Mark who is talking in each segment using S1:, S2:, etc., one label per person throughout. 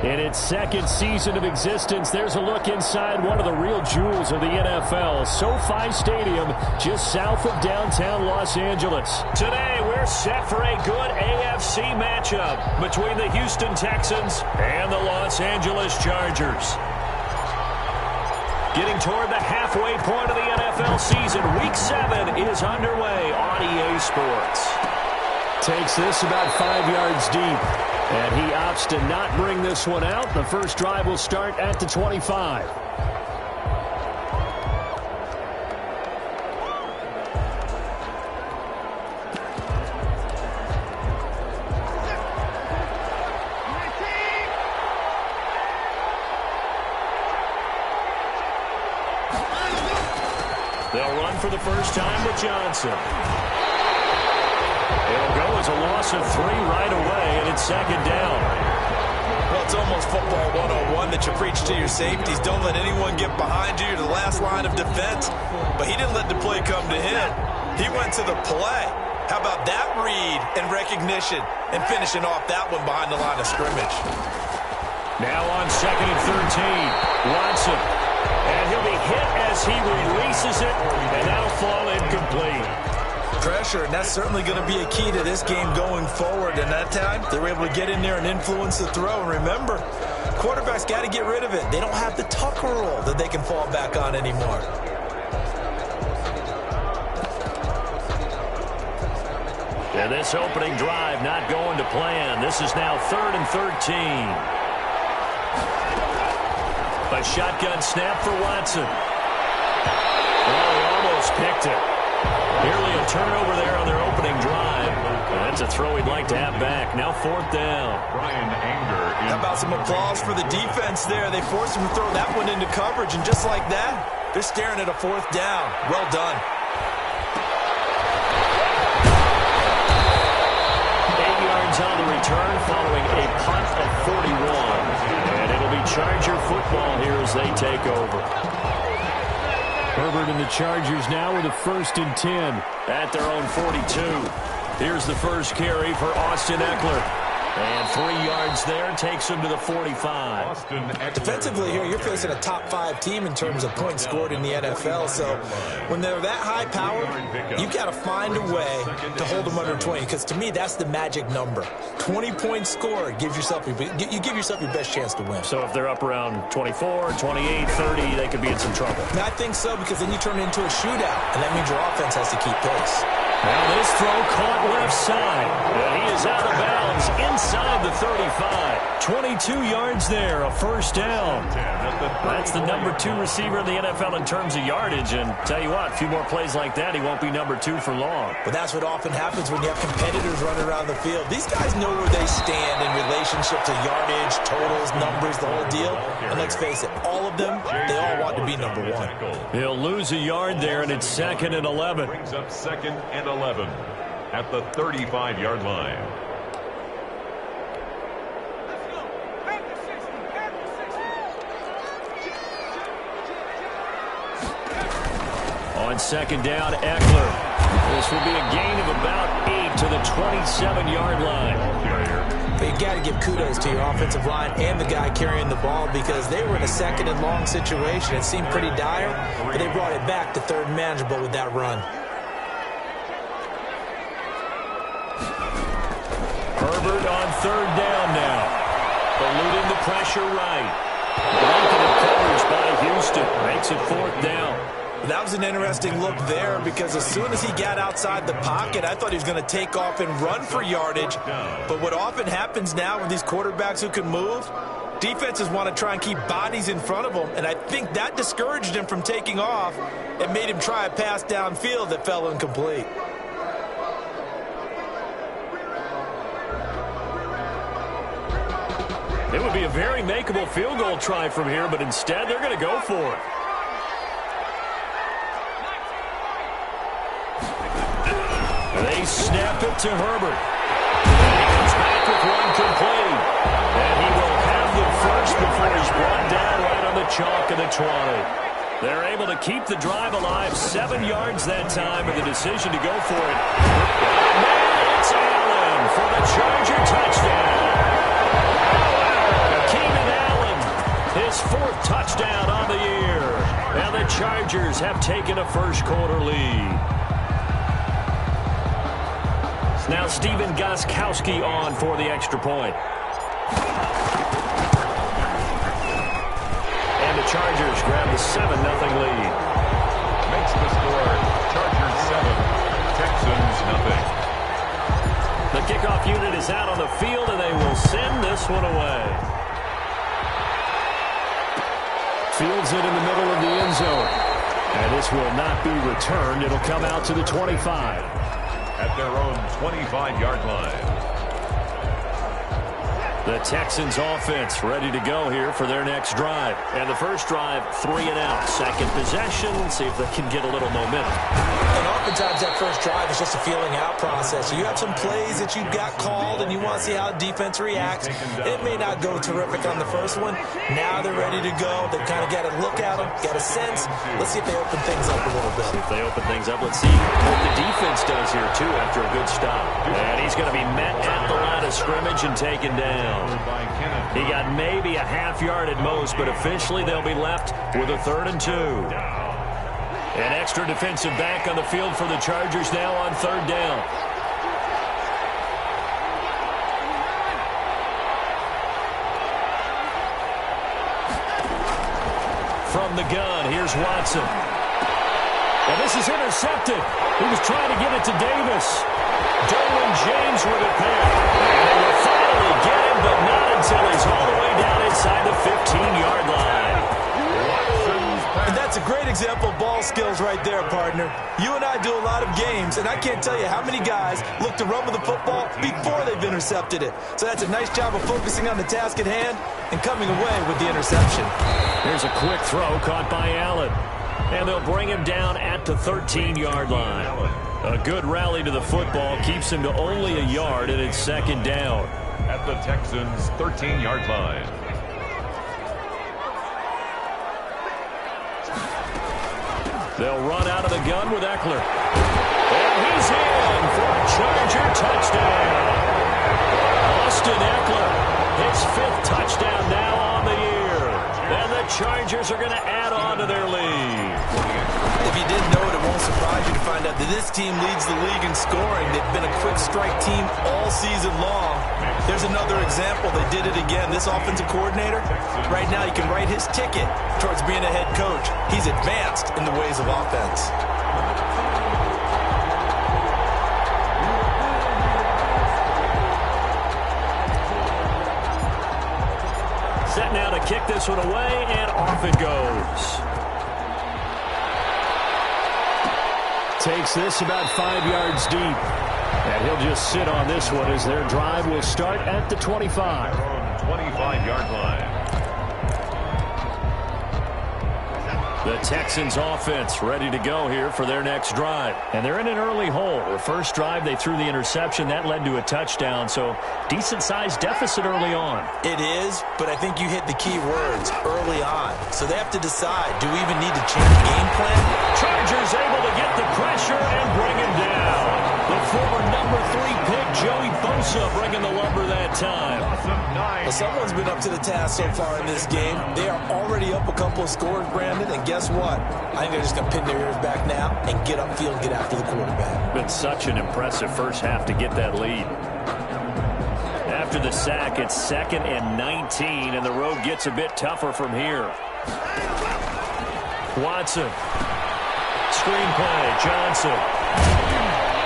S1: In its second season of existence, there's a look inside one of the real jewels of the NFL, SoFi Stadium, just south of downtown Los Angeles. Today, we're set for a good AFC matchup between the Houston Texans and the Los Angeles Chargers. Getting toward the halfway point of the NFL season, Week 7 is underway on EA Sports. Takes this about 5 yards deep. And he opts to not bring this one out. The first drive will start at the 25. They'll run for the first time with Johnson. It'll go as a loss of 3 right away, and it's second down.
S2: Well, it's almost football 101 that you preach to your safeties. Don't let anyone get behind you. You're the last line of defense. But he didn't let the play come to him. He went to the play. How about that read and recognition and finishing off that one behind the line of scrimmage?
S1: Now on second and 13, Watson. And he'll be hit as he releases it, and that'll fall incomplete.
S2: Pressure, and that's certainly going to be a key to this game going forward. And that time, they were able to get in there and influence the throw. And remember, quarterbacks got to get rid of it. They don't have the Tucker rule that they can fall back on anymore.
S1: And this opening drive not going to plan. This is now 3rd and 13. A shotgun snap for Watson. Oh, he almost picked it. Nearly a turnover there on their opening drive. That's a throw he'd like to have back. Now 4th down.
S2: How about some applause for the defense there? They forced him to throw that one into coverage, and just like that, they're staring at a 4th down. Well done.
S1: 8 yards on the return following a punt of 41. And it'll be Charger football here as they take over. Herbert and the Chargers now with a 1st and 10 at their own 42. Here's the first carry for Austin Eckler. And 3 yards there takes him to the 45.
S2: Defensively here, you're facing a top 5 team in terms of points scored in the NFL. So when they're that high powered, you got to find a way to hold them under 20. Because to me, that's the magic number. 20 points scored gives yourself you give yourself your best chance to win.
S1: So if they're up around 24, 28, 30, they could be in some trouble.
S2: And I think so, because then you turn it into a shootout, and that means your offense has to keep pace.
S1: Now this throw caught left side. And he is out of bounds inside the 35. 22 yards there, a first down. That's the number 2 receiver in the NFL in terms of yardage. And tell you what, a few more plays like that, he won't be number 2 for long.
S2: But that's what often happens when you have competitors running around the field. These guys know where they stand in relationship to yardage, totals, numbers, the whole deal. And let's face it, all of them, they all want to be number 1.
S1: He'll lose a yard there, and it's 2nd and 11.
S3: Brings up 2nd and 11 at the 35-yard line.
S1: On 2nd down, Eckler. This will be a gain of about 8 to the 27-yard line.
S2: But you got to give kudos to your offensive line and the guy carrying the ball, because they were in a 2nd and long situation. It seemed pretty dire, but they brought it back to 3rd and manageable with that run.
S1: Herbert on 3rd down now. Eluding the pressure right. Blanketed coverage by Houston. Makes it 4th down.
S2: That was an interesting look there, because as soon as he got outside the pocket, I thought he was going to take off and run for yardage. But what often happens now with these quarterbacks who can move, defenses want to try and keep bodies in front of them, and I think that discouraged him from taking off and made him try a pass downfield that fell incomplete.
S1: It would be a very makeable field goal try from here, but instead they're going to go for it. They snap it to Herbert. And he comes back with one complete. And he will have the first before he's brought down right on the chalk of the 20. They're able to keep the drive alive. 7 yards that time with the decision to go for it. And it's Allen for the Charger touchdown. Keenan Chargers have taken a first-quarter lead. Now Steven Gostkowski on for the extra point. And the Chargers grab the 7-0 lead.
S3: Makes the score Chargers 7, Texans nothing.
S1: The kickoff unit is out on the field, and they will send this one away. Fields it in the middle of the end zone. And this will not be returned. It'll come out to the 25.
S3: At their own 25-yard line.
S1: The Texans offense ready to go here for their next drive. And the first drive, 3 and out. Second possession, see if they can get a little momentum.
S2: And oftentimes that first drive is just a feeling out process. You have some plays that you've got called and you want to see how the defense reacts. It may not go terrific on the first one. Now they're ready to go. They've kind of got to look at them, got a sense. Let's see if they open things up a little bit.
S1: See if they open things up. Let's see what the defense does here, too, after a good stop. And he's going to be met at the line of scrimmage and taken down. He got maybe a half yard at most, but officially they'll be left with a 3rd and 2. An extra defensive back on the field for the Chargers now on 3rd down. From the gun, here's Watson. And this is intercepted. He was trying to get it to Davis. Derwin James with it there. And they will finally get him, but not until he's all the way down inside the 15-yard line.
S2: And that's a great example of ball skills right there, partner. You and I do a lot of games, and I can't tell you how many guys look to run with the football before they've intercepted it. So that's a nice job of focusing on the task at hand and coming away with the interception.
S1: Here's a quick throw caught by Allen. And they'll bring him down at the 13-yard line. A good rally to the football keeps him to only a yard, and it's 2nd down.
S3: At the Texans' 13-yard line.
S1: They'll run out of the gun with Eckler. And he's in for a Charger touchdown. Austin Eckler, his 5th touchdown now on the year. And the Chargers are going to add on to their lead.
S2: If you didn't know it, it won't surprise you to find out that this team leads the league in scoring. They've been a quick strike team all season long. There's another example. They did it again. This offensive coordinator, right now, he can write his ticket towards being a head coach. He's advanced in the ways of offense.
S1: Set now to kick this one away, and off it goes. Takes this about 5 yards deep. And he'll just sit on this one as their drive will start at the 25.
S3: 25-yard line.
S1: The Texans offense ready to go here for their next drive. And they're in an early hole. The first drive, they threw the interception. That led to a touchdown, so decent-sized deficit early on.
S2: It is, but I think you hit the key words, early on. So they have to decide, do we even need to change game plan?
S1: Chargers able to get the pressure and bring him down. The former number 3 pick, Joey Bosa, bringing the lumber that time.
S2: Well, someone's been up to the task so far in this game. They are already up a couple of scores, Brandon, and guess what? I think they're just going to pin their ears back now and get upfield, get after the quarterback.
S1: Been such an impressive first half to get that lead. After the sack, it's 2nd and 19, and the road gets a bit tougher from here. Watson. Screenplay, Johnson.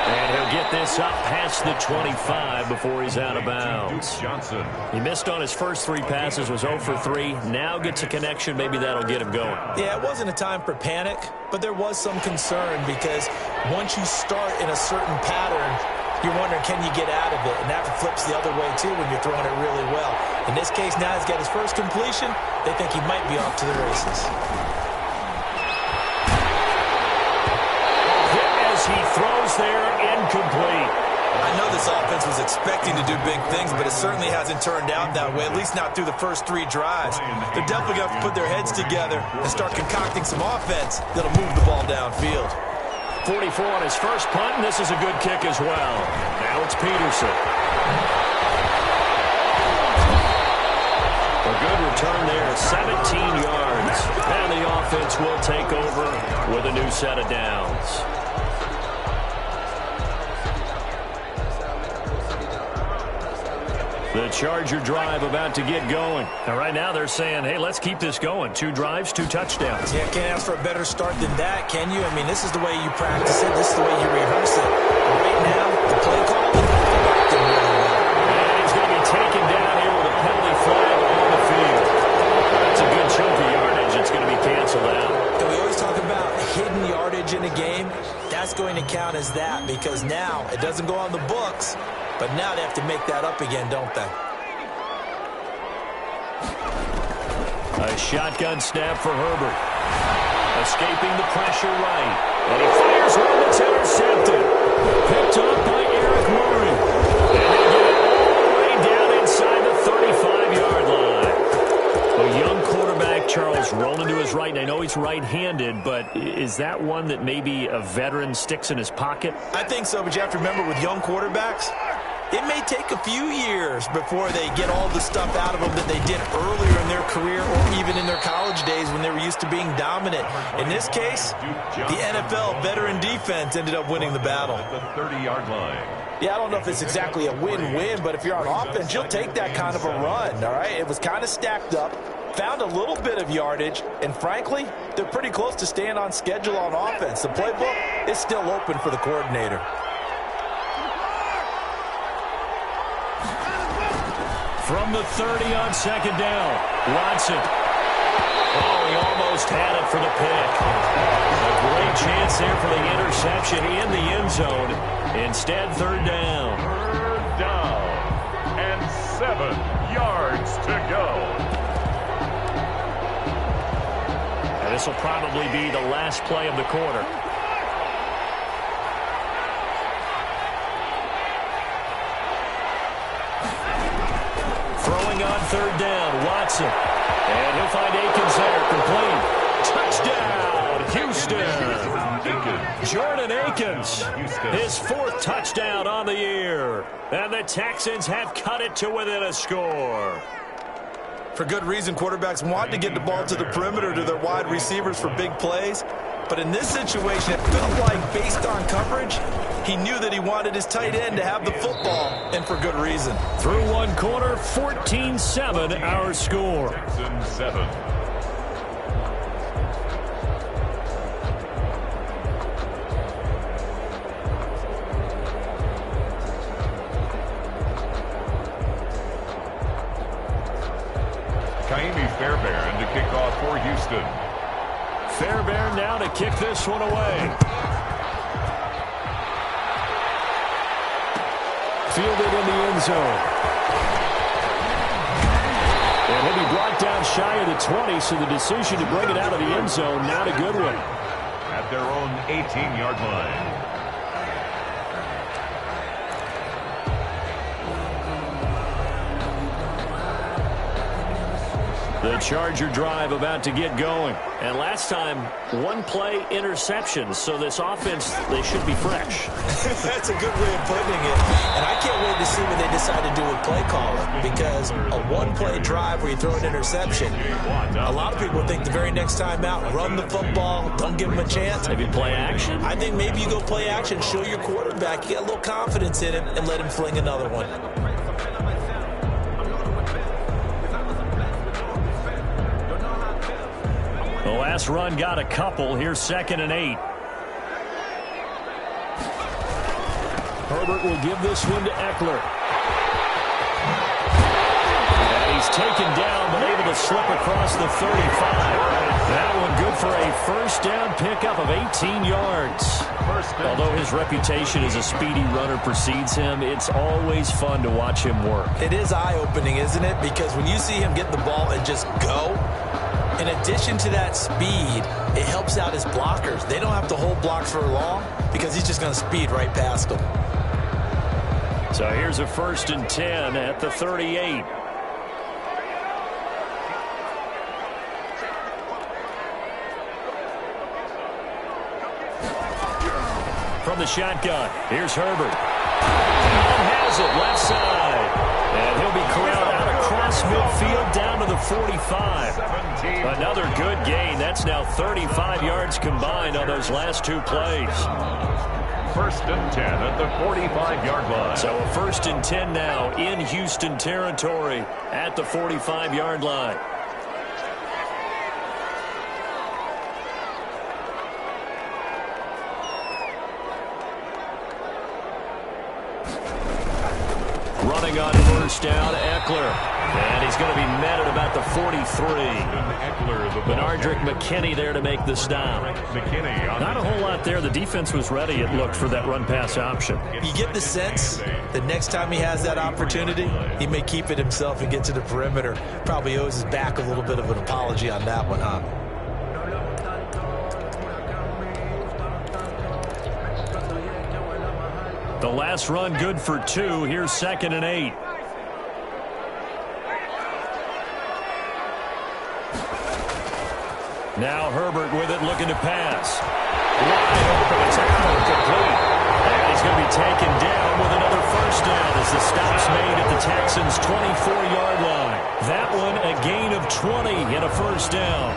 S1: And he'll get this up past the 25 before he's out of bounds.
S3: Johnson.
S1: He missed on his first 3 passes, was 0 for 3. Now gets a connection. Maybe that'll get him going.
S2: Yeah, it wasn't a time for panic, but there was some concern because once you start in a certain pattern, you're wondering, can you get out of it? And that flips the other way, too, when you're throwing it really well. In this case, now he's got his first completion. They think he might be off to the races.
S1: He throws there, incomplete.
S2: I know this offense was expecting to do big things, but it certainly hasn't turned out that way, at least not through the first 3 drives. They're definitely going to have to put their heads together and start concocting some offense that'll move the ball downfield.
S1: 44 on his first punt, and this is a good kick as well. Now it's Peterson. A good return there, 17 yards. And the offense will take over with a new set of downs. The Charger drive about to get going. And right now they're saying, hey, let's keep this going. 2 drives, 2 touchdowns.
S2: Yeah, can't ask for a better start than that, can you? I mean, this is the way you practice it. This is the way you rehearse it. Right now, the play call didn't really well.
S1: And he's going to be taken down here with a penalty flag on the field. That's a good chunk of yardage. It's going to be canceled out.
S2: And we always talk about hidden yardage in a game. That's going to count as that because now it doesn't go on the books. But now they have to make that up again, don't they?
S1: A shotgun snap for Herbert. Escaping the pressure right. And he fires one that's intercepted. Picked up by Eric Murray. And they get it all the way down inside the 35-yard line. A young quarterback, Charles, rolling to his right. And I know he's right-handed, but is that one that maybe a veteran sticks in his pocket?
S2: I think so, but you have to remember with young quarterbacks, it may take a few years before they get all the stuff out of them that they did earlier in their career or even in their college days when they were used to being dominant. In this case, the NFL veteran defense ended up winning the battle.
S3: The 30-yard line.
S2: Yeah, I don't know if it's exactly a win-win, but if you're on offense, you'll take that kind of a run, all right? It was kind of stacked up, found a little bit of yardage, and frankly, they're pretty close to staying on schedule on offense. The playbook is still open for the coordinator.
S1: From the 30 on second down, Watson. Oh, he almost had it for the pick. A great chance there for the interception in the end zone. Instead, third down.
S3: Third down and 7 yards to go.
S1: And this will probably be the last play of the quarter. Throwing on third down, Watson. And he'll find Akins there, complete. Touchdown, Houston. Jordan Akins, his 4th touchdown on the year. And the Texans have cut it to within a score.
S2: For good reason, quarterbacks want to get the ball to the perimeter to their wide receivers for big plays. But in this situation, it felt like based on coverage, he knew that he wanted his tight end to have the football, and for good reason.
S1: Through one quarter, 14-7 our score.
S3: Texans 7. Fairbairn to kick off for Houston.
S1: Fairbairn now to kick this one away. Fielded in the end zone. And he'll be brought down shy of the 20, so the decision to bring it out of the end zone, not a good one.
S3: At their own 18-yard line.
S1: The Charger drive about to get going. And last time, 1 play interception. So this offense, they should be fresh.
S2: That's a good way of putting it. And I can't wait to see what they decide to do with play calling. Because a 1-play drive where you throw an interception, a lot of people think the very next time out, run the football, don't give them a chance.
S1: Maybe play action?
S2: I think maybe you go play action, show your quarterback, you get a little confidence in him, and let him fling another one.
S1: The last run got a couple. Here's 2nd and 8. Herbert will give this one to Eckler. And he's taken down, but able to slip across the 35. That one good for a first down pickup of 18 yards. Although his reputation as a speedy runner precedes him, it's always fun to watch him work.
S2: It is eye-opening, isn't it? Because when you see him get the ball and just go, in addition to that speed, it helps out his blockers. They don't have to hold blocks for long because he's just going to speed right past them.
S1: So here's a 1st and 10 at the 38. From the shotgun, here's Herbert. And has it left side. And he'll be corralled out across midfield down to the 45. Another good gain. That's now 35 yards combined on those last two plays.
S3: 1st and 10 at the 45-yard line.
S1: So a 1st and 10 now in Houston territory at the 45-yard line. Running on 1st down, Eckler. And he's going to be met at about the 43. Benardrick McKinney there to make the stop. Not a whole lot there. The defense was ready, it looked, for that run-pass option.
S2: You get the sense that next time he has that opportunity, he may keep it himself and get to the perimeter. Probably owes his back a little bit of an apology on that one, huh?
S1: The last run good for 2. Here's 2nd and 8. Now Herbert with it, looking to pass. Wide open, it's incomplete. And he's going to be taken down with another 1st down as the stop's made at the Texans' 24-yard line. That one a gain of 20 and a 1st down.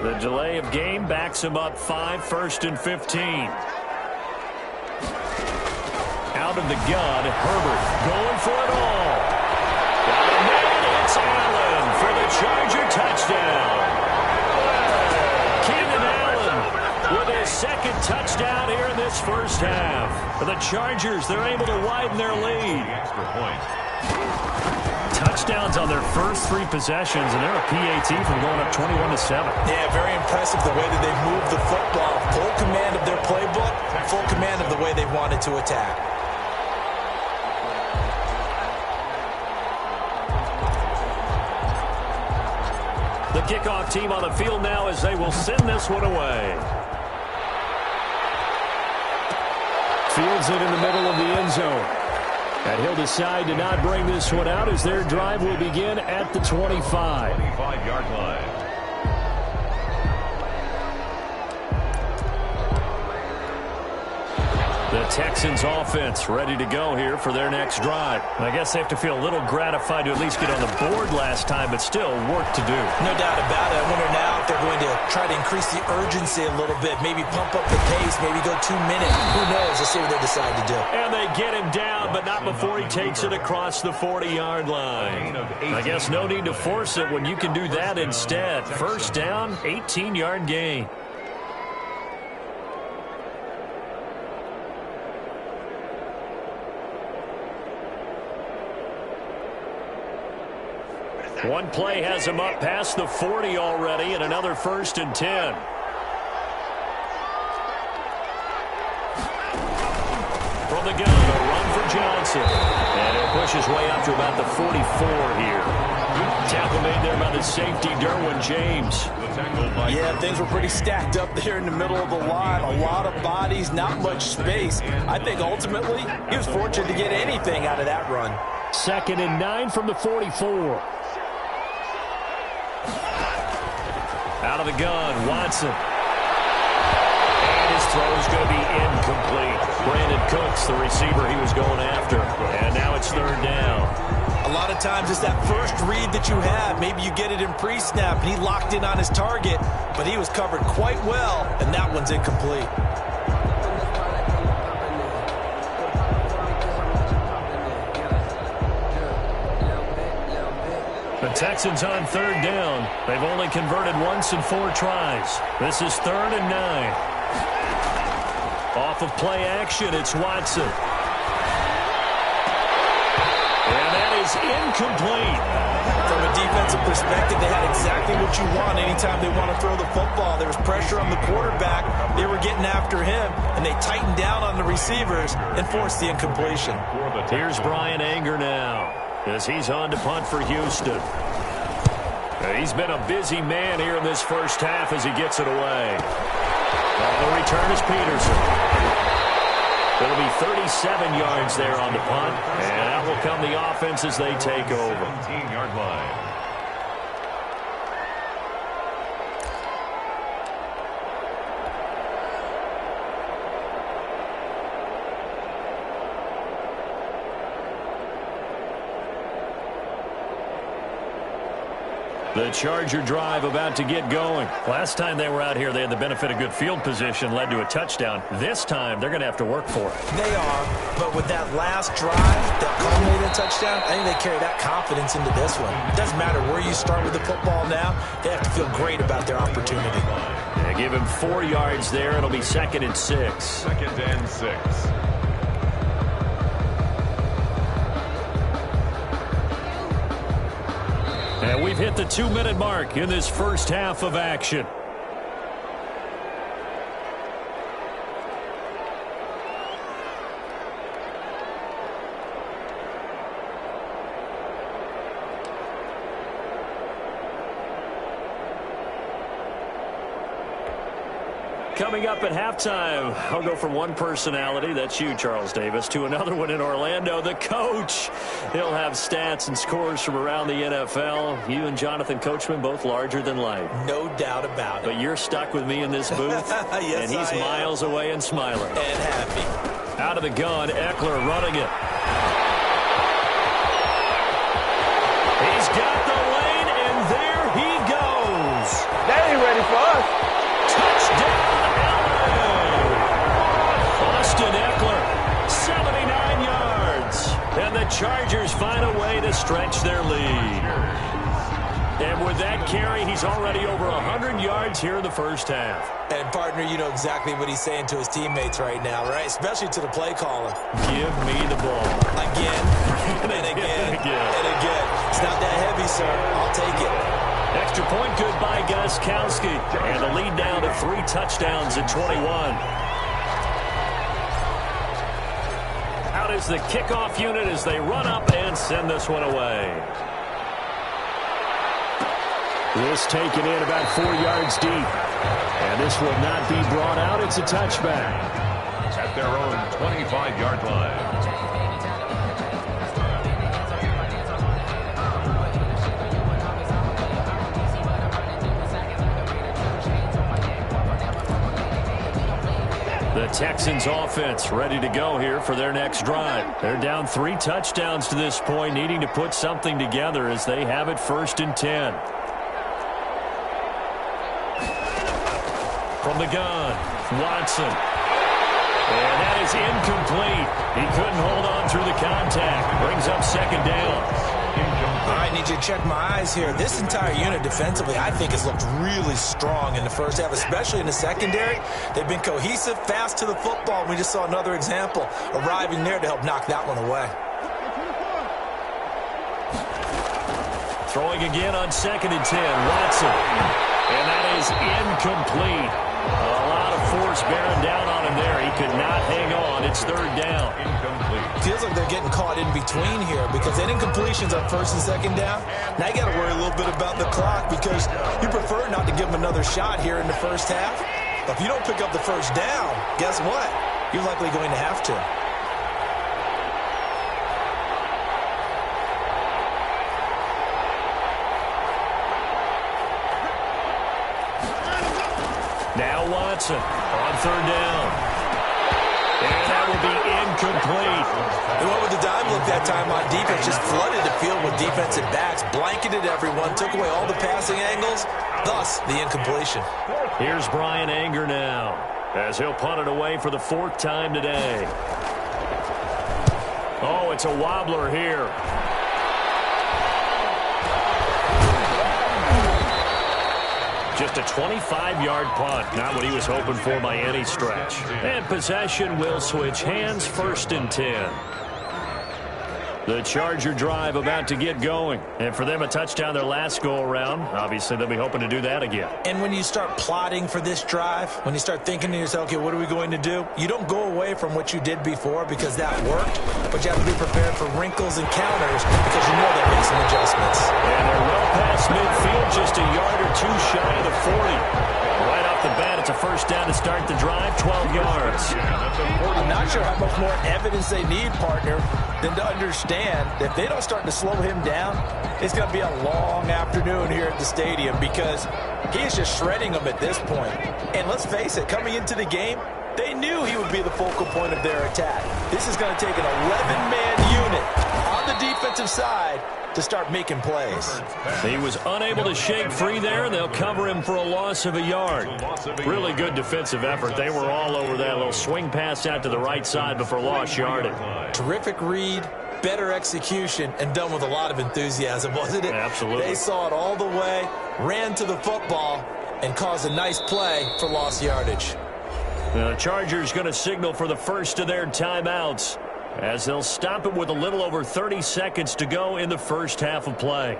S1: The delay of game backs him up 5, 1st and 15. Out of the gun, Herbert going for it all. Got a man, it's Allen for the Charger touchdown. Keenan Allen with his 2nd touchdown here in this 1st half. For the Chargers, they're able to widen their lead.
S3: Extra point.
S1: Touchdowns on their first 3 possessions, and they're a PAT from going up 21-7.
S2: Yeah, very impressive the way that they moved the football. Full command of their playbook, full command of the way they wanted to attack.
S1: The kickoff team on the field now as they will send this one away. Fields it in the middle of the end zone. And he'll decide to not bring this one out as their drive will begin at the 25.
S3: 25-yard line.
S1: The Texans offense ready to go here for their next drive. I guess they have to feel a little gratified to at least get on the board last time, but still work to do.
S2: No doubt about it. I wonder now if they're going to try to increase the urgency a little bit, maybe pump up the pace, maybe go 2 minutes. Who knows? Let's see what they decide to do.
S1: And they get him down, but not before he takes it across the 40-yard line. I guess no need to force it when you can do that instead. 1st down, 18-yard gain. One play has him up past the 40 already, and another 1st and 10. From the gun, a run for Johnson. And he'll push his way up to about the 44 here. Tackle made there by the safety, Derwin James.
S2: Yeah, things were pretty stacked up there in the middle of the line. A lot of bodies, not much space. I think ultimately he was fortunate to get anything out of that run.
S1: 2nd and 9 from the 44. Out of the gun, Watson. And his throw is going to be incomplete. Brandon Cooks, the receiver he was going after. And now it's 3rd down.
S2: A lot of times it's that first read that you have. Maybe you get it in pre-snap, and he locked in on his target, but he was covered quite well, and that one's incomplete.
S1: The Texans on 3rd down. They've only converted once in 4 tries. This is 3rd and 9. Off of play action, it's Watson. And that is incomplete.
S2: From a defensive perspective, they had exactly what you want anytime they want to throw the football. There was pressure on the quarterback. They were getting after him, and they tightened down on the receivers and forced the incompletion.
S1: Here's Brian Anger now as he's on to punt for Houston. He's been a busy man here in this first half as he gets it away. The return is Peterson. It'll be 37 yards there on the punt, and out will come the offense as they take over.
S3: 17-yard line.
S1: The Charger drive about to get going. Last time they were out here, they had the benefit of good field position, led to a touchdown. This time, they're going to have to work for it.
S2: They are, but with that last drive that culminated a touchdown, I think they carry that confidence into this one. It doesn't matter where you start with the football now. They have to feel great about their opportunity.
S1: They give him 4 yards there. It'll be 2nd and 6.
S3: 2nd and 6.
S1: And we've hit the 2-minute mark in this first half of action. Coming up at halftime, I'll go from one personality, that's you, Charles Davis, to another one in Orlando, the coach. He'll have stats and scores from around the NFL. You and Jonathan Coachman, both larger than life.
S2: No doubt about it.
S1: But you're stuck with me in this booth,
S2: yes,
S1: and he's miles away and smiling.
S2: And happy.
S1: Out of the gun, Eckler running it. He's got the lane, and there he goes.
S4: They ain't ready for us.
S1: Touchdown, Austin Eckler, 79 yards. And the Chargers find a way to stretch their lead. And with that carry, he's already over 100 yards here in the first half.
S2: And, partner, you know exactly what he's saying to his teammates right now, right? Especially to the play caller.
S1: Give me the ball.
S2: Again, and again, and again. It's not that heavy, sir. I'll take it.
S1: Extra point good by Gostkowski. And the lead down to 3 touchdowns at 21. Out is the kickoff unit as they run up and send this one away. This taken in about 4 yards deep. And this will not be brought out. It's a touchback.
S3: At their own 25-yard line.
S1: The Texans offense ready to go here for their next drive. They're down 3 touchdowns to this point, needing to put something together as they have it 1st and 10. From the gun, Watson. And that is incomplete. He couldn't hold on through the contact. Brings up 2nd down.
S2: All right, need you to check my eyes here. This entire unit defensively, I think, has looked really strong in the first half, especially in the secondary. They've been cohesive, fast to the football. We just saw another example arriving there to help knock that one away.
S1: Throwing again on 2nd and 10, Watson. And that is incomplete. A lot of force bearing down on him there. He could not hang on. It's 3rd down.
S3: Incomplete.
S2: Feels like they're getting caught in between here because that incompletion's on 1st and 2nd down. Now you got to worry a little bit about the clock because you prefer not to give them another shot here in the first half. But if you don't pick up the 1st down, guess what? You're likely going to have to.
S1: Now Watson on 3rd down. And that will be incomplete.
S2: They went with the dime look that time on defense, just flooded the field with defensive backs, blanketed everyone, took away all the passing angles, thus the incompletion.
S1: Here's Brian Anger now as he'll punt it away for the 4th time today. Oh, it's a wobbler here. Just a 25-yard punt, not what he was hoping for by any stretch. And possession will switch hands, 1st and 10. The Charger drive about to get going. And for them, a touchdown their last go-around. Obviously, they'll be hoping to do that again.
S2: And when you start plotting for this drive, when you start thinking to yourself, okay, what are we going to do? You don't go away from what you did before because that worked, but you have to be prepared for wrinkles and counters because you know they'll make some adjustments.
S1: And they're well past midfield, just a yard or two shy of the 40. Right off the bat, it's a first down to start the drive, 12 yards.
S2: I'm not sure how much more evidence they need, partner, than to understand that if they don't start to slow him down, it's going to be a long afternoon here at the stadium because he is just shredding them at this point. And let's face it, coming into the game, they knew he would be the focal point of their attack. This is going to take an 11-man unit on the defensive side to start making plays.
S1: He was unable to shake free there. They'll cover him for a loss of a yard. Really good defensive effort. They were all over that little swing pass out to the right side before lost yardage.
S2: Terrific read, better execution, and done with a lot of enthusiasm, wasn't it?
S1: Absolutely.
S2: They saw it all the way, ran to the football, and caused a nice play for lost yardage.
S1: The Chargers going to signal for the first of their timeouts, as they'll stop it with a little over 30 seconds to go in the first half of play.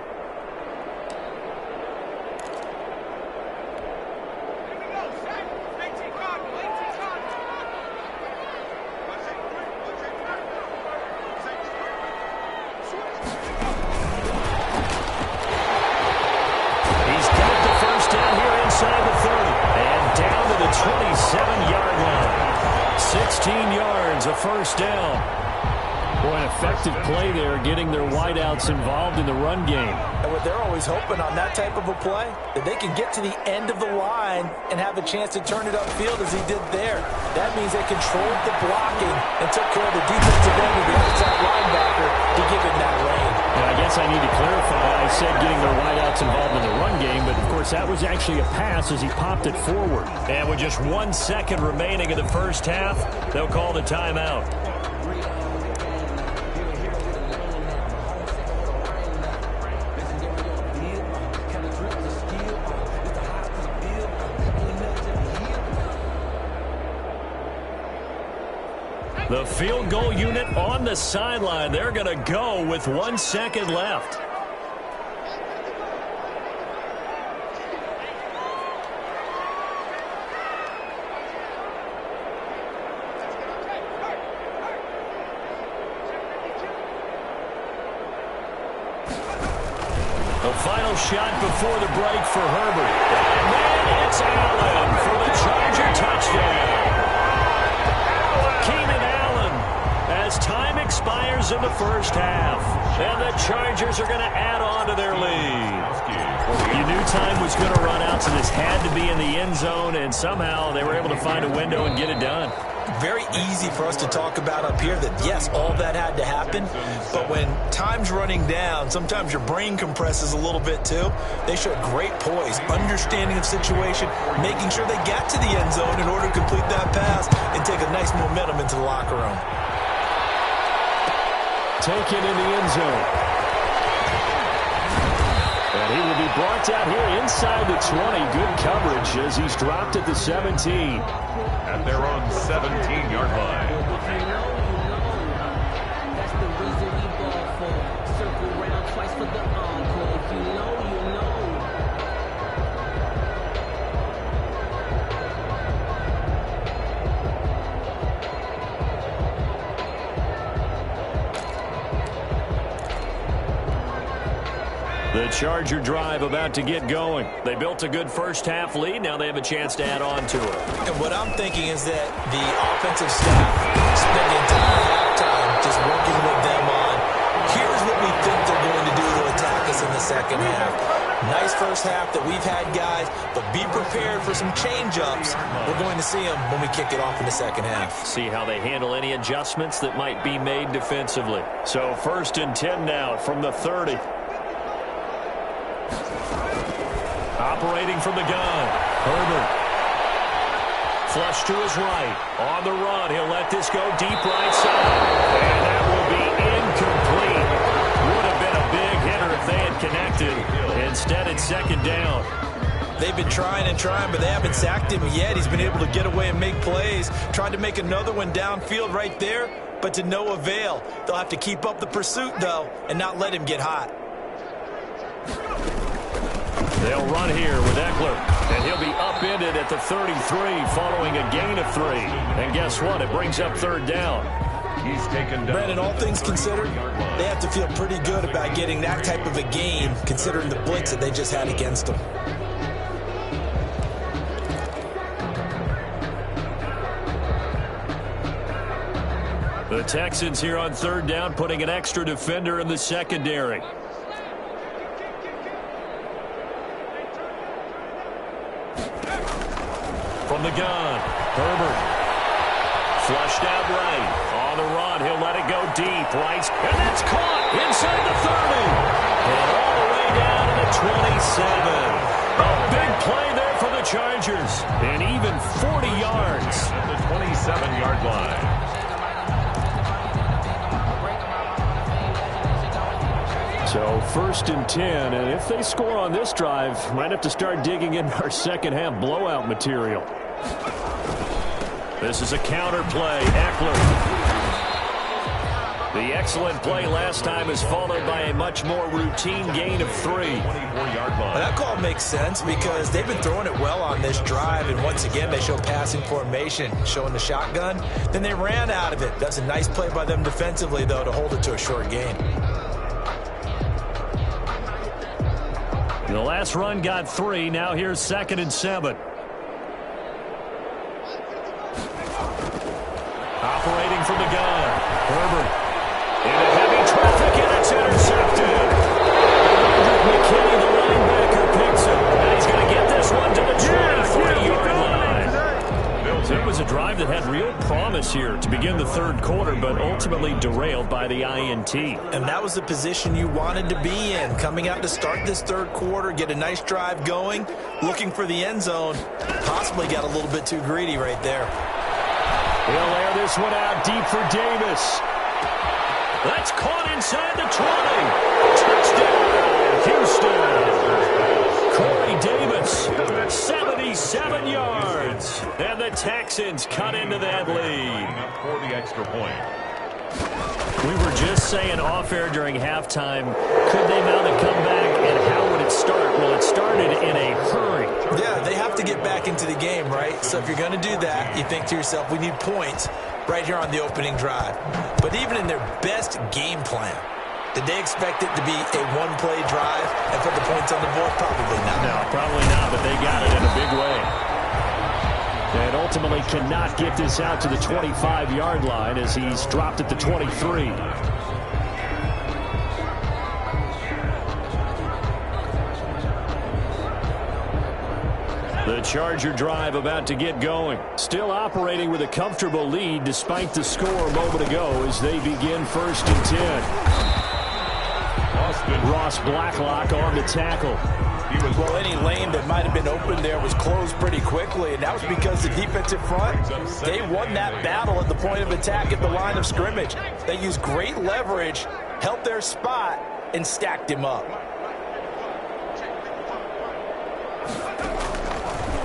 S1: He's got the first down here inside the 30 and down to the 27-yard line. 16 yards, a first down. Boy, an effective play there, getting their wideouts involved in the run game.
S2: And what they're always hoping on that type of a play, that they can get to the end of the line and have a chance to turn it upfield as he did there. That means they controlled the blocking and took care of the defensive end of the outside linebacker to give him that lane.
S1: And I guess I need to clarify. I said getting their wideouts involved in the run game, but of course that was actually a pass as he popped it forward. And with just 1 second remaining in the first half, they'll call the timeout. The field goal unit on the sideline. They're going to go with 1 second left. The final shot before the break for Herbert. And then it's Allen for the Charger touchdown. As time expires in the first half, and the Chargers are going to add on to their lead. You knew time was going to run out, so this had to be in the end zone, and somehow they were able to find a window and get it done.
S2: Very easy for us to talk about up here that, yes, all that had to happen, but when time's running down, sometimes your brain compresses a little bit too. They showed great poise, understanding of situation, making sure they got to the end zone in order to complete that pass and take a nice momentum into the locker room.
S1: Taken in the end zone. And he will be brought down here inside the 20. Good coverage as he's dropped at the 17.
S3: At their own 17-yard line.
S5: That's the reason we ball for. Circle round twice for the encore. If you know, you know.
S1: The Charger drive about to get going. They built a good first half lead. Now they have a chance to add on to it.
S2: And what I'm thinking is that the offensive staff spent the entire halftime just working with them on, here's what we think they're going to do to attack us in the second half. Nice first half that we've had, guys, but be prepared for some change-ups. We're going to see them when we kick it off in the second half.
S1: See how they handle any adjustments that might be made defensively. So 1st and 10 now from the 30. Operating from the gun, Herbert. Flush to his right. On the run, he'll let this go deep right side. And that will be incomplete. Would have been a big hitter if they had connected. Instead, it's 2nd down.
S2: They've been trying and trying, but they haven't sacked him yet. He's been able to get away and make plays. Tried to make another one downfield right there, but to no avail. They'll have to keep up the pursuit, though, and not let him get hot.
S1: They'll run here with Eckler, and he'll be upended at the 33 following a gain of 3. And guess what? It brings up third down.
S3: He's taken down.
S2: Brandon, all things considered, they have to feel pretty good about getting that type of a gain, considering the blitz that they just had against them.
S1: The Texans here on third down, putting an extra defender in the secondary. From the gun, Herbert. Flushed out right. On the run, he'll let it go deep. Right, and that's caught inside the 30. And all the way down to the 27. A big play there for the Chargers. And even 40 yards.
S3: At the 27-yard line.
S1: So first and 10, and if they score on this drive, might have to start digging into our second half blowout material. This is a counter play. Eckler. The excellent play last time is followed by a much more routine gain of 3.
S3: 24-yard line.
S2: Well, that call makes sense because they've been throwing it well on this drive, and once again they show passing formation, showing the shotgun. Then they ran out of it. That's a nice play by them defensively, though, to hold it to a short gain.
S1: The last run got 3. Now here's 2nd and 7. Operating from the gun. Herbert. Into heavy traffic, and it's intercepted. McKinney, the linebacker, picks him. And he's going to get this one to the 23-yard line. So it was a drive that had real promise here to begin the third quarter, but ultimately derailed by the INT.
S2: And that was the position you wanted to be in, coming out to start this third quarter, get a nice drive going, looking for the end zone. Possibly got a little bit too greedy right there.
S1: He'll air this one out deep for Davis. That's caught inside the 20. Touchdown, Houston. Corey Davis, 77 yards. And the Texans cut into that lead.
S3: For the extra point.
S1: We were just saying off-air during halftime, could they mount a comeback, and how would it start? Well, it started in a hurry.
S2: Yeah, they have to get back into the game, right? So if you're going to do that, you think to yourself, we need points right here on the opening drive. But even in their best game plan, did they expect it to be a one-play drive and put the points on the board? Probably not.
S1: No, probably not, but they got it in a big way. And ultimately cannot get this out to the 25-yard line as he's dropped at the 23. The Charger drive about to get going. Still operating with a comfortable lead despite the score a moment ago as they begin 1st and 10. Ross Blacklock on the tackle.
S2: Well, any lane that might have been open there was closed pretty quickly, and that was because the defensive front, they won that battle at the point of attack at the line of scrimmage. They used great leverage, held their spot, and stacked him up.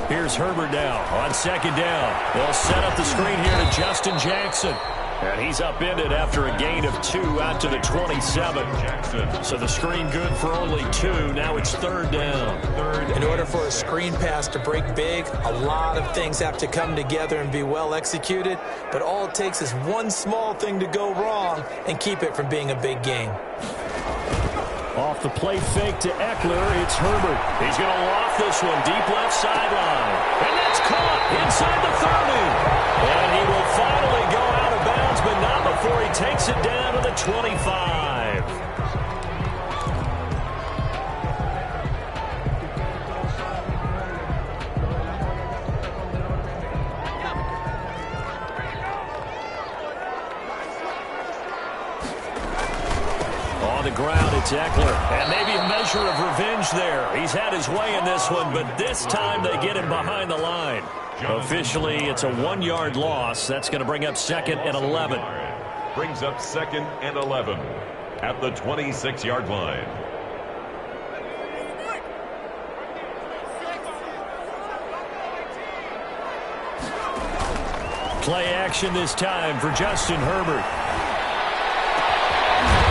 S1: Here's Herbert now on 2nd down. They'll set up the screen here to Justin Jackson. And he's upended after a gain of 2 out to the 27. So the screen good for only 2. Now it's 3rd down.
S2: In order for a screen pass to break big, a lot of things have to come together and be well executed. But all it takes is one small thing to go wrong and keep it from being a big gain.
S1: Off the play fake to Eckler, it's Herbert. He's going to loft this one deep left sideline. And that's caught inside the 30. And he will finally go out of bounds, but not before he takes it down to the 25. On the ground, it's Eckler. And maybe a measure of revenge there. He's had his way in this one, but this time they get him behind the line. Officially, it's a 1-yard loss. That's going to bring up 2nd and 11.
S3: Brings up 2nd and 11 at the 26-yard line.
S1: Play action this time for Justin Herbert.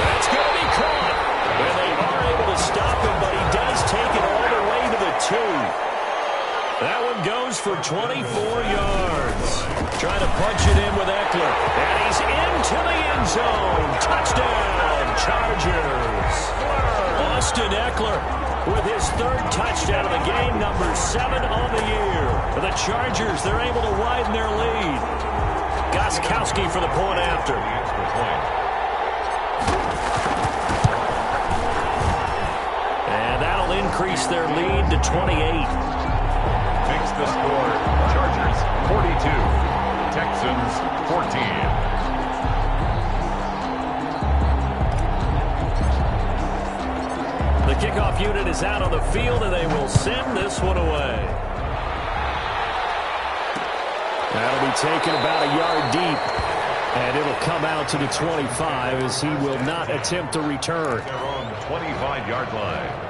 S1: That's going to be caught. And they are able to stop him, but he does take it all the way to the 2. That one goes for 24 yards. Trying to punch it in with Eckler. And he's into the end zone. Touchdown, Chargers. Austin Eckler with his 3rd touchdown of the game, number 7 on the year. For the Chargers, they're able to widen their lead. Gostkowski for the point after. And that'll increase their lead to 28.
S3: Makes the score Chargers 42, Texans 14.
S1: The kickoff unit is out on the field, and they will send this one away. That'll be taken about a yard deep, and it'll come out to the 25 as he will not attempt to return.
S3: They're on the 25-yard line.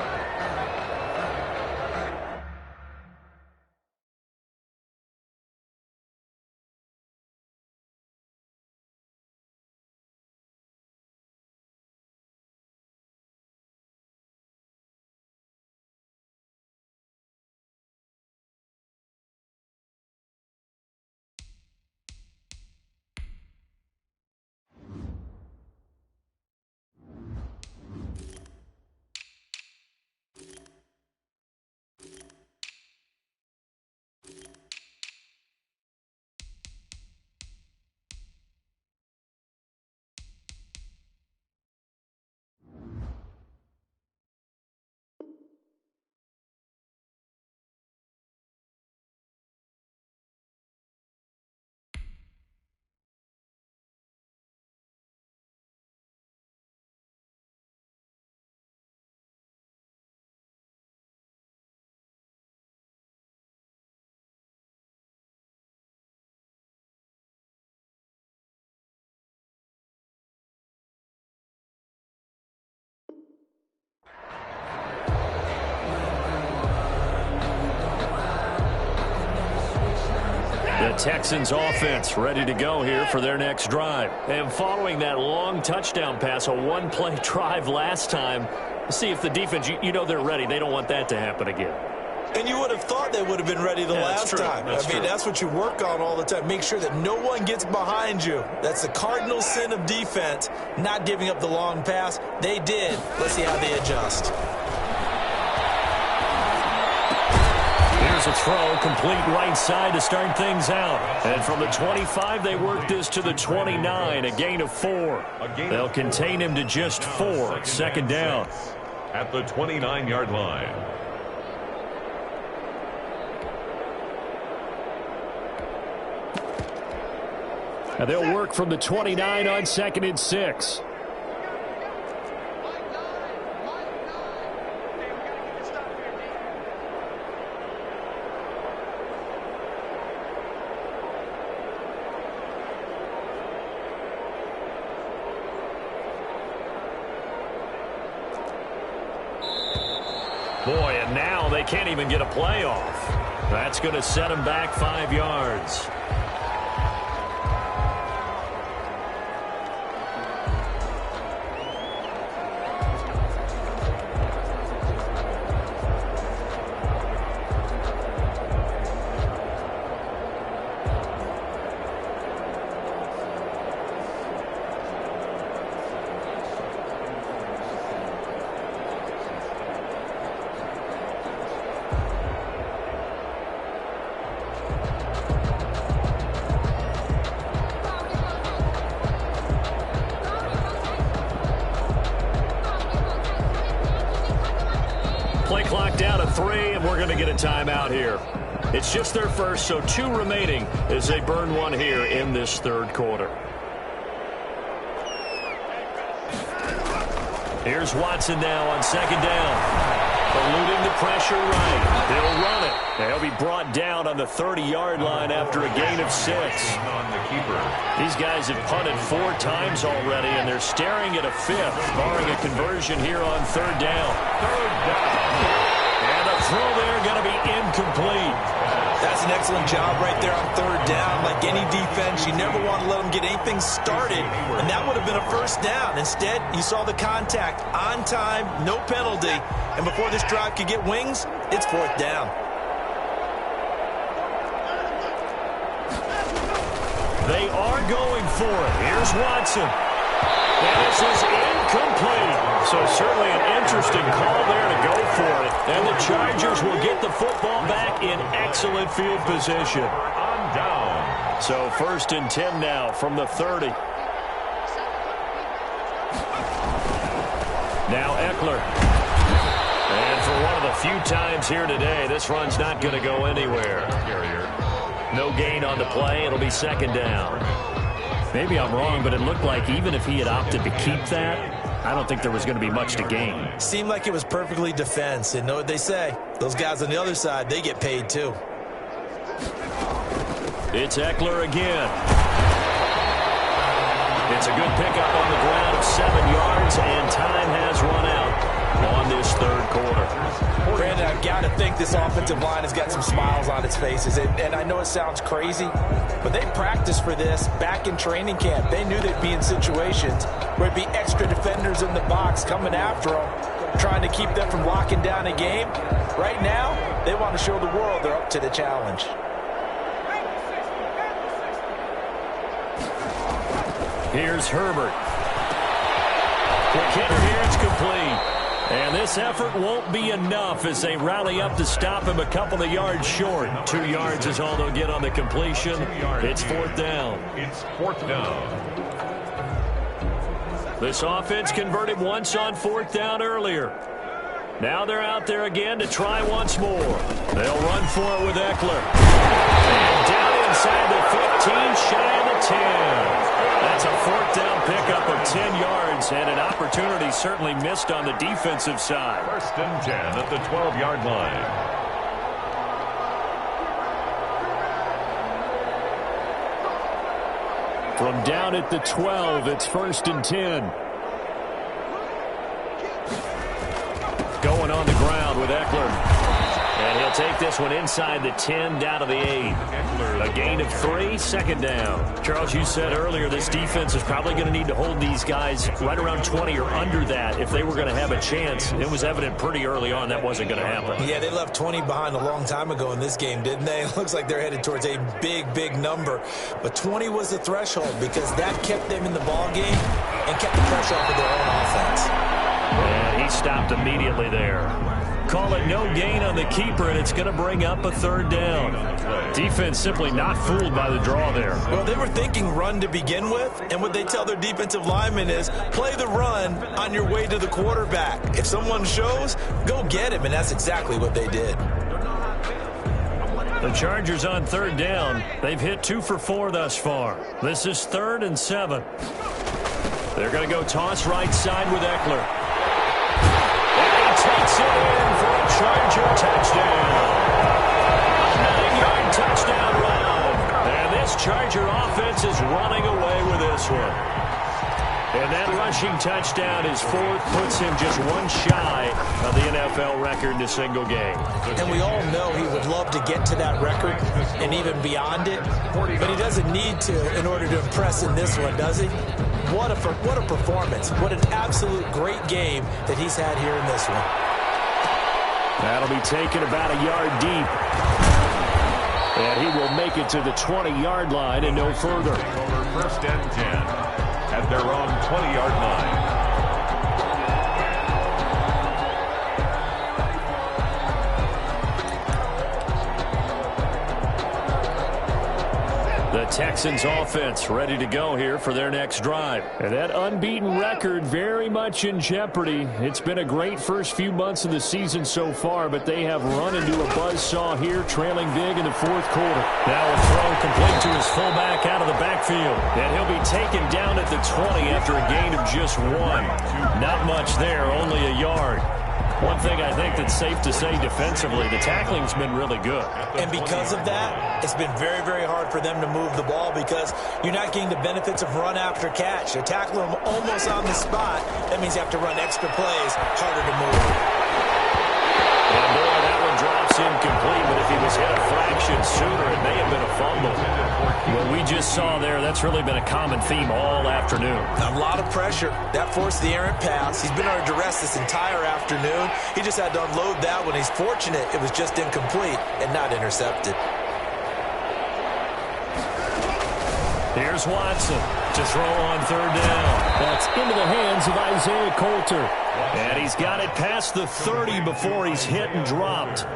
S1: The Texans offense ready to go here for their next drive. And following that long touchdown pass, a one-play drive last time, see if the defense, you know they're ready. They don't want that to happen again.
S2: And you would have thought they would have been ready the last time. That's what you work on all the time. Make sure that no one gets behind you. That's the cardinal sin of defense, not giving up the long pass. They did. Let's see how they adjust.
S1: Here's a throw, complete right side to start things out. And from the 25, they work this to the 29, a gain of 4. They'll contain him to just 4, second down.
S3: At the 29-yard line.
S1: And they'll work from the 29 on 2nd and 6. Boy, and now they can't even get a play off. That's going to set them back 5 yards. Play clock down to 3, and we're going to get a timeout here. It's just their first, so 2 remaining as they burn one here in this third quarter. Here's Watson now on 2nd down. Eluding the pressure right. He'll run it. He'll be brought down on the 30-yard line after a gain of 6.
S3: On the keeper.
S1: These guys have punted 4 times already, and they're staring at a 5th, barring a conversion here on 3rd down. And a throw there going to be incomplete.
S2: That's an excellent job right there on third down. Like any defense, you never want to let them get anything started, and that would have been a first down. Instead, you saw the contact on time, no penalty, and before this drive could get wings, it's fourth down.
S1: They are going for it. Here's Watson. And this is incomplete. So certainly an interesting call there to go for it. And the Chargers will get the football back in excellent field position.
S3: On down.
S1: So 1st and 10 now from the 30. Now Eckler. And for one of the few times here today, this run's not going to go anywhere. No gain on the play. It'll be 2nd down. Maybe I'm wrong, but it looked like even if he had opted to keep that, I don't think there was going to be much to gain.
S2: Seemed like it was perfectly defense. And know what they say? Those guys on the other side, they get paid too.
S1: It's Eckler again. It's a good pickup on the ground of 7 yards, and time has run out on this 3rd quarter.
S2: Brandon, I've got to think this offensive line has got some smiles on its faces. And I know it sounds crazy, but they practiced for this back in training camp. They knew they'd be in situations where it'd be extra defenders in the box coming after them, trying to keep them from locking down a game. Right now, they want to show the world they're up to the challenge.
S1: Here's Herbert. Quick hitter here, it's complete. And this effort won't be enough as they rally up to stop him a couple of yards short. 2 yards is all they'll get on the completion. It's 4th down.
S3: It's 4th down.
S1: This offense converted once on 4th down earlier. Now they're out there again to try once more. They'll run for it with Eckler. And down inside the 15, shy of the 10. That's a 4th down pickup of 10 yards, and an opportunity certainly missed on the defensive side.
S3: 1st and 10 at the 12-yard line.
S1: From down at the 12, it's 1st and 10. Going on the ground with Eckler. And he'll take this one inside the 10, down to the 8. A gain of 3, 2nd down. Charles, you said earlier this defense is probably going to need to hold these guys right around 20 or under that if they were going to have a chance. It was evident pretty early on that wasn't going to happen.
S2: Yeah, they left 20 behind a long time ago in this game, didn't they? It looks like they're headed towards a big, big number. But 20 was the threshold because that kept them in the ball game and kept the pressure off of their own offense.
S1: And he stopped immediately there. Call it no gain on the keeper, and it's going to bring up a 3rd down. Defense simply not fooled by the draw there.
S2: Well, they were thinking run to begin with, and what they tell their defensive linemen is play the run on your way to the quarterback. If someone shows, go get him, and that's exactly what they did.
S1: The Chargers on 3rd down. They've hit 2 for 4 thus far. This is 3rd and 7. They're going to go toss right side with Eckler. Takes it in for a Charger touchdown. A 9-yard touchdown run. And this Charger offense is running away with this one. And that rushing touchdown is 4th, puts him just one shy of the NFL record in a single game.
S2: And we all know he would love to get to that record and even beyond it, but he doesn't need to in order to impress in this one, does he? What a performance. What an absolute great game that he's had here in this one.
S1: That'll be taken about a yard deep. And he will make it to the 20-yard line and no further.
S3: Over 1st and 10 at their own 20-yard line.
S1: The Texans offense ready to go here for their next drive. And that unbeaten record very much in jeopardy. It's been a great first few months of the season so far, but they have run into a buzzsaw here, trailing big in the 4th quarter. Now a throw complete to his fullback out of the backfield. And he'll be taken down at the 20 after a gain of just 1. Not much there, only a yard. One thing I think that's safe to say defensively, the tackling's been really good.
S2: And because of that, it's been very, very hard for them to move the ball because you're not getting the benefits of run after catch. You tackle them almost on the spot. That means you have to run extra plays, harder to move.
S1: And boy, that one drops pass incomplete, but if he was hit a fraction sooner, it may have been a fumble. What we just saw there, that's really been a common theme all afternoon.
S2: A lot of pressure. That forced the errant pass. He's been under duress this entire afternoon. He just had to unload that one. He's fortunate it was just incomplete and not intercepted.
S1: Here's Watson to throw on third down.
S6: That's into the hands of Isaiah Coulter.
S1: And he's got it past the 30 before he's hit and dropped.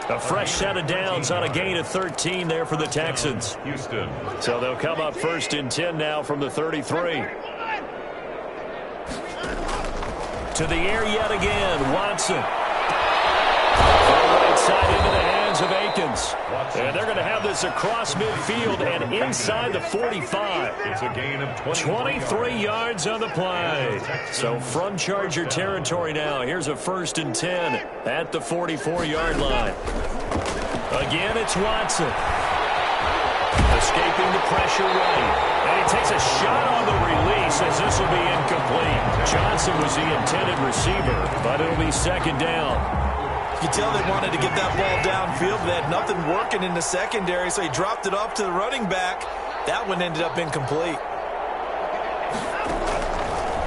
S1: A fresh set of downs on a gain of 13 there for the Texans.
S3: Houston.
S1: So they'll come up 1st and 10 now from the 33. To the air yet again, Watson. Right side into the hands of Akins. And they're going to have this across midfield and inside the 45.
S3: It's a gain of
S1: 23 yards on the play. So from Charger territory now, here's a 1st and 10 at the 44-yard line. Again, it's Watson. Escaping the pressure right. And he takes a shot on the release as this will be incomplete. Johnson was the intended receiver, but it'll be 2nd down.
S2: You can tell they wanted to get that ball downfield, but they had nothing working in the secondary, so he dropped it off to the running back. That one ended up incomplete.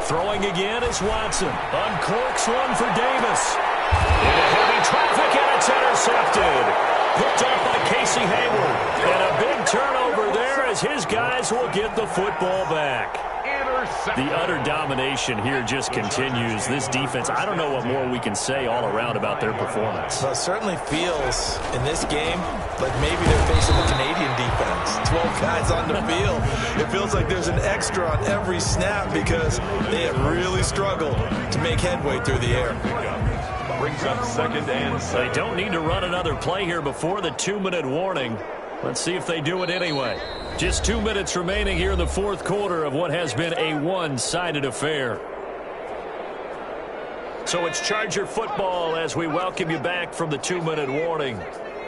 S1: Throwing again is Watson. Uncorks one for Davis. Into heavy traffic, and it's intercepted. Picked up by Casey Hayward. And a big turnover there as his guys will get the football back. The utter domination here just continues. This defense, I don't know what more we can say all around about their performance.
S2: Well, it certainly feels in this game like maybe they're facing the Canadian defense. 12 guys on the field. It feels like there's an extra on every snap because they have really struggled to make headway through the air.
S3: Brings up 2nd and 7.
S1: They don't need to run another play here before the 2-minute warning. Let's see if they do it anyway. Just 2 minutes remaining here in the 4th quarter of what has been a one-sided affair. So it's Charger football as we welcome you back from the 2-minute warning.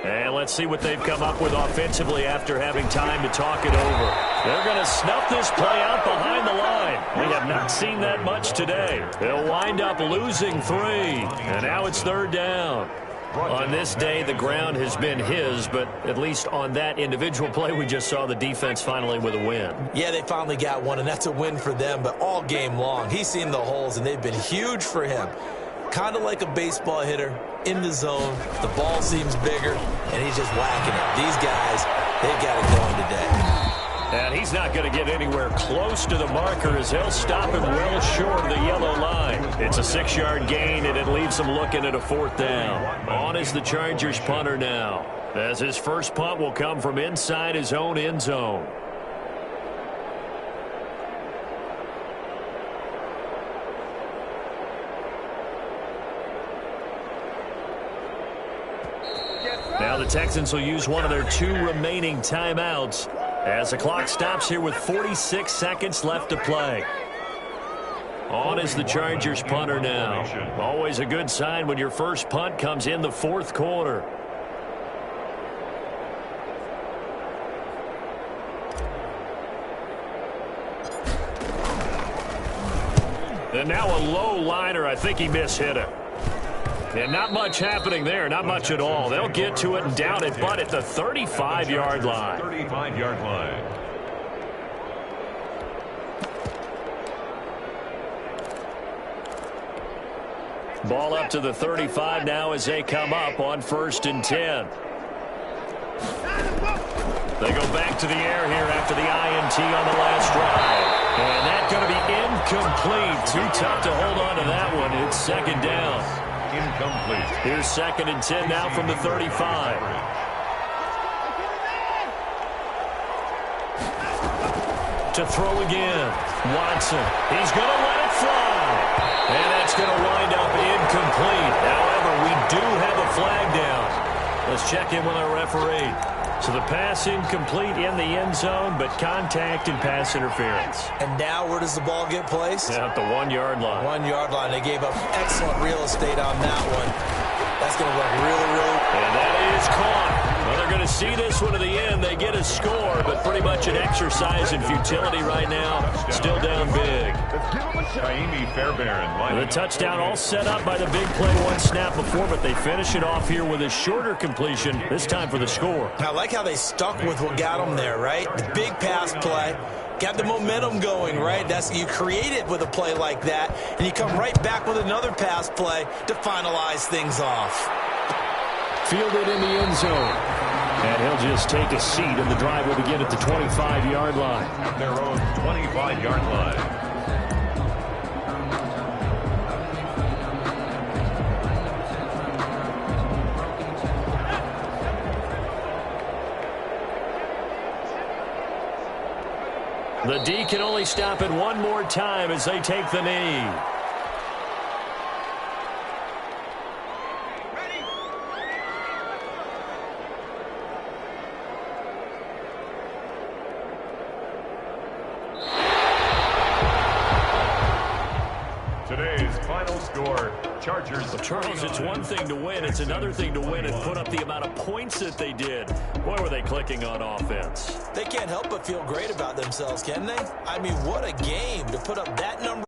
S1: And let's see what they've come up with offensively after having time to talk it over. They're going to snuff this play out behind the line. We have not seen that much today. They'll wind up losing 3. And now it's 3rd down. On this day, the ground has been his, but at least on that individual play, we just saw the defense finally with a win.
S2: Yeah, they finally got one, and that's a win for them, but all game long, he's seen the holes, and they've been huge for him. Kind of like a baseball hitter in the zone. The ball seems bigger, and he's just whacking it. These guys, they've got it going today.
S1: And he's not going to get anywhere close to the marker as he'll stop him well short of the yellow line. It's a 6-yard gain, and it leaves him looking at a 4th down. On is the Chargers punter now, as his first punt will come from inside his own end zone. Now the Texans will use one of their 2 remaining timeouts as the clock stops here with 46 seconds left to play. On is the Chargers punter now. Always a good sign when your first punt comes in the 4th quarter. And now a low liner. I think he mishit it. And not much happening there, not much at all. They'll get to it and down it, but at the 35-yard line.
S3: 35-yard line.
S1: Ball up to the 35 now as they come up on 1st and 10. They go back to the air here after the INT on the last drive. And that's going to be incomplete. Too tough to hold on to that one. It's 2nd down.
S3: Incomplete.
S1: Here's 2nd and 10 now from the 35. To throw again. Watson. He's going to let it fly. And that's going to wind up incomplete. However, we do have a flag down. Let's check in with our referee. So the pass incomplete in the end zone, but contact and pass interference.
S2: And now where does the ball get placed?
S1: At the 1-yard line.
S2: 1-yard line. They gave up excellent real estate on that one. That's going to look really, really...
S1: And that is caught. Well, they're going to see this one to the end. They get a score, but pretty much an exercise in futility right now. Still down big. The touchdown all set up by the big play one snap before, but they finish it off here with a shorter completion, this time for the score.
S2: I like how they stuck with what got them there, right? The big pass play. Got the momentum going, right? You create it with a play like that, and you come right back with another pass play to finalize things off.
S1: Fielded in the end zone. And he'll just take a seat, and the drive will begin at the 25-yard line.
S3: At their own 25-yard line.
S1: The D can only stop it one more time as they take the knee.
S3: Today's final score, Chargers.
S1: Charles, it's one thing to win. It's another thing to win and put up the amount of points that they did. Boy, were they clicking on offense.
S2: They can't help but feel great about themselves, can they? I mean, what a game to put up that number.